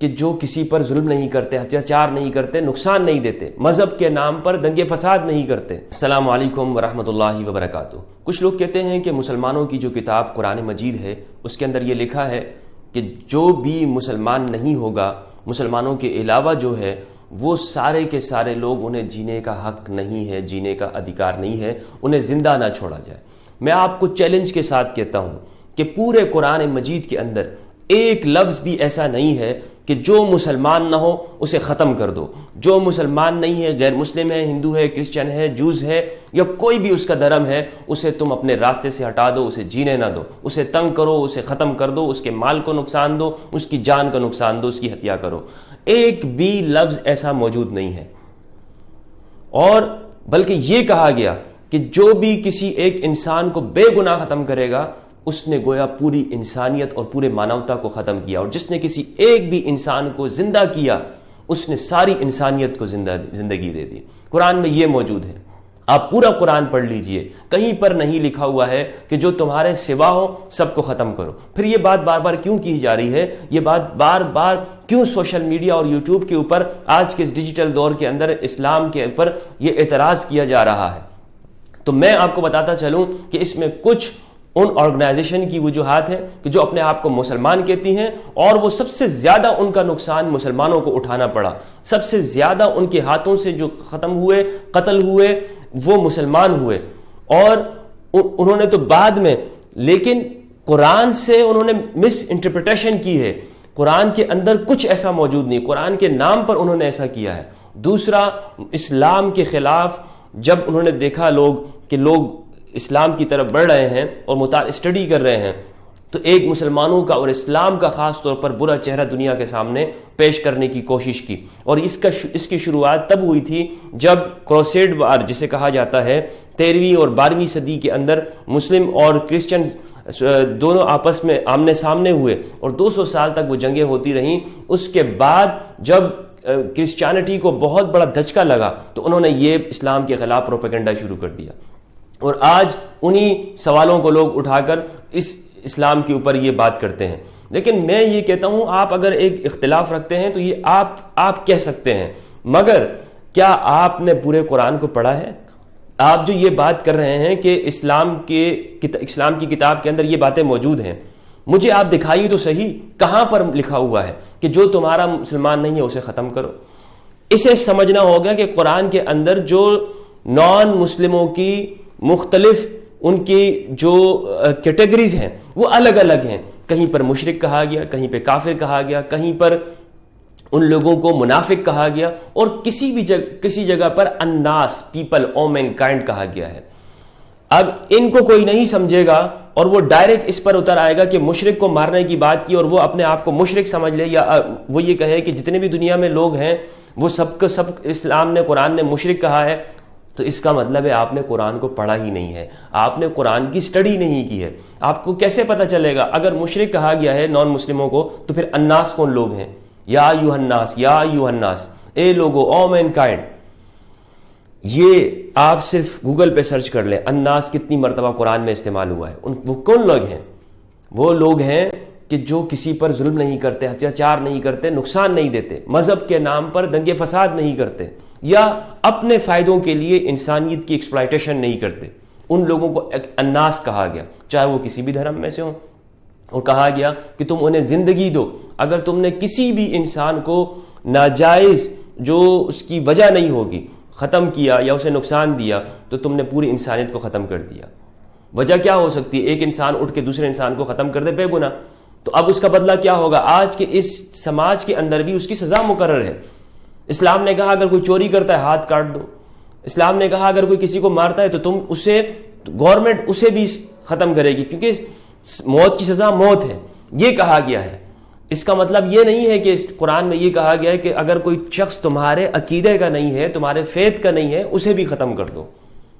کہ جو کسی پر ظلم نہیں کرتے، اتیاچار نہیں کرتے، نقصان نہیں دیتے، مذہب کے نام پر دنگے فساد نہیں کرتے۔ السلام علیکم ورحمۃ اللہ وبرکاتہ۔ کچھ لوگ کہتے ہیں کہ مسلمانوں کی جو کتاب قرآن مجید ہے اس کے اندر یہ لکھا ہے کہ جو بھی مسلمان نہیں ہوگا، مسلمانوں کے علاوہ جو ہے وہ سارے کے سارے لوگ، انہیں جینے کا حق نہیں ہے، جینے کا ادھیکار نہیں ہے، انہیں زندہ نہ چھوڑا جائے۔ میں آپ کو چیلنج کے ساتھ کہتا ہوں کہ پورے قرآن مجید کے اندر ایک لفظ بھی ایسا نہیں ہے کہ جو مسلمان نہ ہو اسے ختم کر دو۔ جو مسلمان نہیں ہے، غیر مسلم ہے، ہندو ہے، کرسچن ہے، جوز ہے، یا کوئی بھی اس کا دھرم ہے، اسے تم اپنے راستے سے ہٹا دو، اسے جینے نہ دو، اسے تنگ کرو، اسے ختم کر دو، اس کے مال کو نقصان دو، اس کی جان کا نقصان دو، اس کی ہتیا کرو۔ ایک بھی لفظ ایسا موجود نہیں ہے۔ اور بلکہ یہ کہا گیا کہ جو بھی کسی ایک انسان کو بے گناہ ختم کرے گا اس نے گویا پوری انسانیت اور پورے مانوتا کو ختم کیا، اور جس نے کسی ایک بھی انسان کو زندہ کیا اس نے ساری انسانیت کو زندگی دے دی۔ قرآن میں یہ موجود ہے، آپ پورا قرآن پڑھ لیجئے، کہیں پر نہیں لکھا ہوا ہے کہ جو تمہارے سوا ہو سب کو ختم کرو۔ پھر یہ بات بار بار کیوں کی جا رہی ہے؟ یہ بات بار بار کیوں سوشل میڈیا اور یوٹیوب کے اوپر آج کے اس ڈیجیٹل دور کے اندر اسلام کے اوپر یہ اعتراض کیا جا رہا ہے؟ تو میں آپ کو بتاتا چلوں کہ اس میں کچھ ان آرگنائزیشن کی وجوہات ہیں کہ جو اپنے آپ کو مسلمان کہتی ہیں، اور وہ سب سے زیادہ ان کا نقصان مسلمانوں کو اٹھانا پڑا، سب سے زیادہ ان کے ہاتھوں سے جو ختم ہوئے، قتل ہوئے، وہ مسلمان ہوئے۔ اور انہوں نے تو بعد میں، لیکن قرآن سے انہوں نے مس انٹرپریٹیشن کی ہے، قرآن کے اندر کچھ ایسا موجود نہیں، قرآن کے نام پر انہوں نے ایسا کیا ہے۔ دوسرا، اسلام کے خلاف جب انہوں نے دیکھا کہ لوگ اسلام کی طرف بڑھ رہے ہیں اور اسٹڈی کر رہے ہیں، تو ایک مسلمانوں کا اور اسلام کا خاص طور پر برا چہرہ دنیا کے سامنے پیش کرنے کی کوشش کی۔ اور اس کی شروعات تب ہوئی تھی جب کروسیڈ وار جسے کہا جاتا ہے، 13ویں اور 12ویں صدی کے اندر مسلم اور کرسچن دونوں آپس میں آمنے سامنے ہوئے، اور 200 سال تک وہ جنگیں ہوتی رہیں۔ اس کے بعد جب کرسچینٹی کو بہت بڑا دھچکا لگا تو انہوں نے یہ اسلام کے خلاف پروپیگنڈا شروع کر دیا، اور آج انہی سوالوں کو لوگ اٹھا کر اس اسلام کے اوپر یہ بات کرتے ہیں۔ لیکن میں یہ کہتا ہوں، آپ اگر ایک اختلاف رکھتے ہیں تو یہ آپ کہہ سکتے ہیں، مگر کیا آپ نے پورے قرآن کو پڑھا ہے؟ آپ جو یہ بات کر رہے ہیں کہ اسلام کی کتاب کے اندر یہ باتیں موجود ہیں، مجھے آپ دکھائیے تو صحیح کہاں پر لکھا ہوا ہے کہ جو تمہارا مسلمان نہیں ہے اسے ختم کرو۔ اسے سمجھنا ہوگا کہ قرآن کے اندر جو نان مسلموں کی مختلف ان کی جو کیٹیگریز ہیں وہ الگ الگ ہیں، کہیں پر مشرک کہا گیا، کہیں پہ کافر کہا گیا، کہیں پر ان لوگوں کو منافق کہا گیا، اور کسی جگہ پر الناس، پیپل، او مین کائنڈ کہا گیا ہے۔ اب ان کو کوئی نہیں سمجھے گا اور وہ ڈائریکٹ اس پر اتر آئے گا کہ مشرک کو مارنے کی بات کی، اور وہ اپنے آپ کو مشرک سمجھ لے، یا وہ یہ کہے کہ جتنے بھی دنیا میں لوگ ہیں وہ سب اسلام نے، قرآن نے مشرک کہا ہے، تو اس کا مطلب ہے آپ نے قرآن کو پڑھا ہی نہیں ہے، آپ نے قرآن کی سٹڈی نہیں کی ہے۔ آپ کو کیسے پتہ چلے گا اگر مشرک کہا گیا ہے نان مسلموں کو، تو پھر الناس کون لوگ ہیں؟ یا ایھا الناس، یا ایھا الناس، اے لوگو، او مین کائنڈ۔ یہ آپ صرف گوگل پہ سرچ کر لیں، الناس کتنی مرتبہ قرآن میں استعمال ہوا ہے۔ وہ کون لوگ ہیں؟ وہ لوگ ہیں کہ جو کسی پر ظلم نہیں کرتے، اتیاچار نہیں کرتے، نقصان نہیں دیتے، مذہب کے نام پر دنگے فساد نہیں کرتے، یا اپنے فائدوں کے لیے انسانیت کی ایکسپلائٹیشن نہیں کرتے۔ ان لوگوں کو الناس کہا گیا، چاہے وہ کسی بھی دھرم میں سے ہوں، اور کہا گیا کہ تم انہیں زندگی دو۔ اگر تم نے کسی بھی انسان کو ناجائز جو اس کی وجہ نہیں ہوگی ختم کیا یا اسے نقصان دیا تو تم نے پوری انسانیت کو ختم کر دیا۔ وجہ کیا ہو سکتی ہے؟ ایک انسان اٹھ کے دوسرے انسان کو ختم کر دے بے گناہ، تو اب اس کا بدلہ کیا ہوگا؟ آج کے اس سماج کے اندر بھی اس کی سزا مقرر ہے۔ اسلام نے کہا اگر کوئی چوری کرتا ہے ہاتھ کاٹ دو، اسلام نے کہا اگر کوئی کسی کو مارتا ہے تو تم گورنمنٹ اسے بھی ختم کرے گی، کیونکہ موت کی سزا موت ہے، یہ کہا گیا ہے۔ اس کا مطلب یہ نہیں ہے کہ اس قرآن میں یہ کہا گیا ہے کہ اگر کوئی شخص تمہارے عقیدے کا نہیں ہے، تمہارے فیتھ کا نہیں ہے، اسے بھی ختم کر دو۔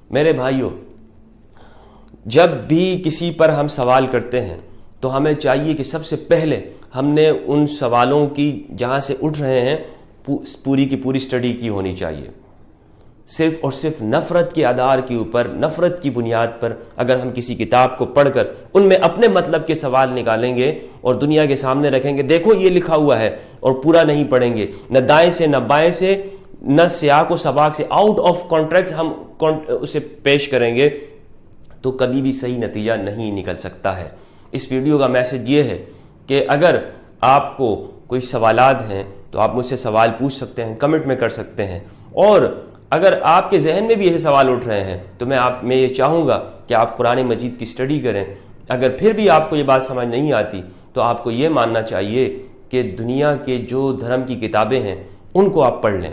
میرے بھائیوں، جب بھی کسی پر ہم سوال کرتے ہیں تو ہمیں چاہیے کہ سب سے پہلے ہم نے ان سوالوں کی جہاں سے اٹھ رہے ہیں پوری کی پوری سٹڈی کی ہونی چاہیے۔ صرف اور صرف نفرت کے آدار کے اوپر، نفرت کی بنیاد پر اگر ہم کسی کتاب کو پڑھ کر ان میں اپنے مطلب کے سوال نکالیں گے اور دنیا کے سامنے رکھیں گے، دیکھو یہ لکھا ہوا ہے، اور پورا نہیں پڑھیں گے، نہ دائیں سے نہ بائیں سے نہ سیاق و سباق سے، آؤٹ آف کانٹریکٹ ہم اسے پیش کریں گے، تو کبھی بھی صحیح نتیجہ نہیں نکل سکتا ہے۔ اس ویڈیو کا میسج یہ ہے کہ اگر آپ کو کوئی سوالات ہیں تو آپ مجھ سے سوال پوچھ سکتے ہیں، کمنٹ میں کر سکتے ہیں، اور اگر آپ کے ذہن میں بھی یہ سوال اٹھ رہے ہیں تو میں یہ چاہوں گا کہ آپ قرآن مجید کی اسٹڈی کریں۔ اگر پھر بھی آپ کو یہ بات سمجھ نہیں آتی تو آپ کو یہ ماننا چاہیے کہ دنیا کے جو دھرم کی کتابیں ہیں ان کو آپ پڑھ لیں،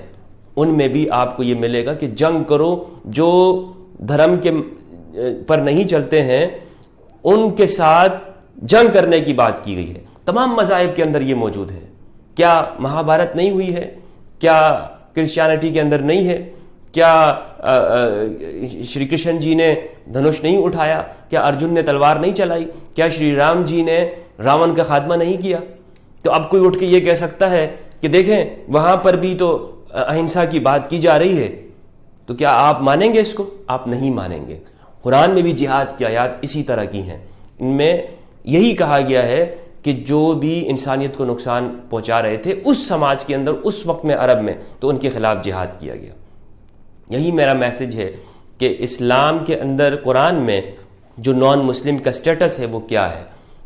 ان میں بھی آپ کو یہ ملے گا کہ جنگ کرو، جو دھرم کے پر نہیں چلتے ہیں ان کے ساتھ جنگ کرنے کی بات کی گئی ہے۔ تمام مذاہب کے اندر یہ موجود ہے۔ کیا مہابھارت نہیں ہوئی ہے؟ کیا کرسچینٹی کے اندر نہیں ہے؟ کیا شری کرشن جی نے دھنوش نہیں اٹھایا؟ کیا ارجن نے تلوار نہیں چلائی؟ کیا شری رام جی نے راون کا خاتمہ نہیں کیا؟ تو اب کوئی اٹھ کے یہ کہہ سکتا ہے کہ دیکھیں وہاں پر بھی تو اہنسا کی بات کی جا رہی ہے، تو کیا آپ مانیں گے اس کو؟ آپ نہیں مانیں گے۔ قرآن میں بھی جہاد کی آیات اسی طرح کی ہیں، ان میں یہی کہا گیا ہے کہ جو بھی انسانیت کو نقصان پہنچا رہے تھے اس سماج کے اندر اس وقت میں عرب میں، تو ان کے خلاف جہاد کیا گیا۔ یہی میرا میسج ہے کہ اسلام کے اندر قرآن میں جو نان مسلم کا سٹیٹس ہے وہ کیا ہے،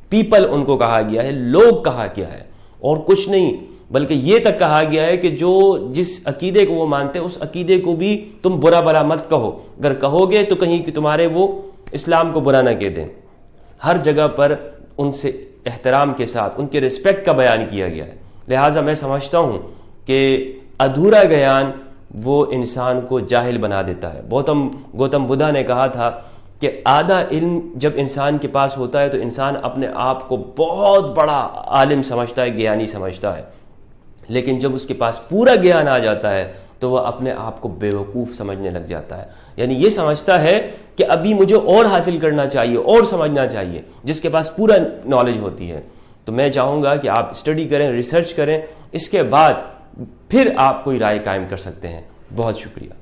پیپل ان کو کہا گیا ہے، لوگ کہا گیا ہے، اور کچھ نہیں، بلکہ یہ تک کہا گیا ہے کہ جو جس عقیدے کو وہ مانتے ہیں اس عقیدے کو بھی تم برا بھلا مت کہو، اگر کہو گے تو کہیں کہ تمہارے وہ اسلام کو برا نہ کہہ دیں۔ ہر جگہ پر ان سے احترام کے ساتھ ان کے رسپیکٹ کا بیان کیا گیا ہے۔ لہٰذا میں سمجھتا ہوں کہ ادھورا گیان وہ انسان کو جاہل بنا دیتا ہے۔ گوتم بدھا نے کہا تھا کہ آدھا علم جب انسان کے پاس ہوتا ہے تو انسان اپنے آپ کو بہت بڑا عالم سمجھتا ہے، گیانی سمجھتا ہے، لیکن جب اس کے پاس پورا گیان آ جاتا ہے تو وہ اپنے آپ کو بیوقوف سمجھنے لگ جاتا ہے، یعنی یہ سمجھتا ہے کہ ابھی مجھے اور حاصل کرنا چاہیے اور سمجھنا چاہیے، جس کے پاس پورا نالج ہوتی ہے۔ تو میں چاہوں گا کہ آپ اسٹڈی کریں، ریسرچ کریں، اس کے بعد پھر آپ کوئی رائے قائم کر سکتے ہیں۔ بہت شکریہ۔